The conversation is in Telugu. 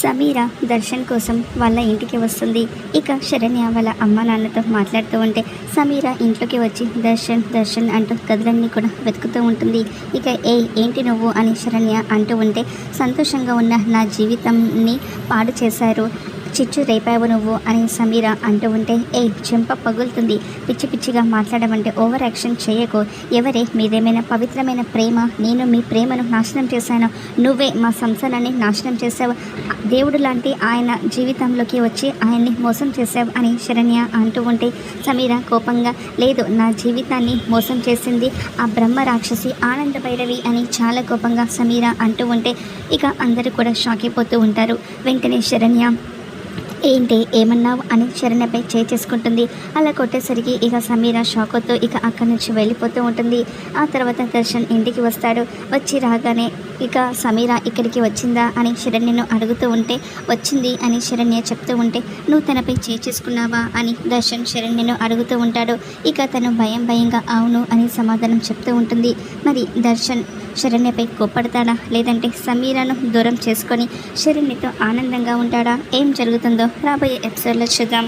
సమీర దర్శన్ కోసం వాళ్ళ ఇంటికి వస్తుంది. ఇక శరణ్య వాళ్ళ అమ్మ నాన్నతో మాట్లాడుతూ ఉంటే సమీర ఇంట్లోకి వచ్చి దర్శన్ దర్శన్ అంటూ గదులన్నీ కూడా వెతుకుతూ ఉంటుంది. ఇక ఏంటి నువ్వు అని శరణ్య అంటూ ఉంటే, సంతోషంగా ఉన్న నా జీవితాన్ని పాడు చేశారు, చిచ్చు రేపావు నువ్వు అని సమీర అంటూ ఉంటే, చెంప పగులుతుంది, పిచ్చి పిచ్చిగా మాట్లాడమంటే ఓవర్ యాక్షన్ చేయకు, ఎవరే మీదేమైనా పవిత్రమైన ప్రేమ, నేను మీ ప్రేమను నాశనం చేశాను, నువ్వే మా సంసారాన్ని నాశనం చేసావు, దేవుడు లాంటి ఆయన జీవితంలోకి వచ్చి ఆయన్ని మోసం చేసావు అని శరణ్య అంటూ ఉంటే, సమీర కోపంగా, లేదు నా జీవితాన్ని మోసం చేసింది ఆ బ్రహ్మ రాక్షసి ఆనంద భైరవి అని చాలా కోపంగా సమీర అంటూ ఉంటే, ఇక అందరూ కూడా షాక్ అయిపోతూ ఉంటారు. వెంటనే శరణ్య, ఏంటి ఏమన్నావు అని శరణ్యపై చేసుకుంటుంది. అలా కొట్టేసరికి ఇక సమీర షాకుతో ఇక అక్కడి నుంచి వెళ్ళిపోతూ ఉంటుంది. ఆ తర్వాత దర్శన్ ఇంటికి వస్తాడు. వచ్చి రాగానే ఇక సమీర ఇక్కడికి వచ్చిందా అని శరణ్యను అడుగుతూ ఉంటే, వచ్చింది అని శరణ్య చెప్తూ ఉంటే, నువ్వు తనపై చేసుకున్నావా అని దర్శన్ శరణ్యను అడుగుతూ ఉంటాడు. ఇక తను భయంగా అవును అని సమాధానం చెప్తూ ఉంటుంది. మరి దర్శన్ శరణ్యపై కోప్పడతాడా, లేదంటే సమీరను దూరం చేసుకొని శరణ్యతో ఆనందంగా ఉంటాడా, ఏం జరుగుతుందో రాబోయే ఎపిసోడ్లో చూద్దాం.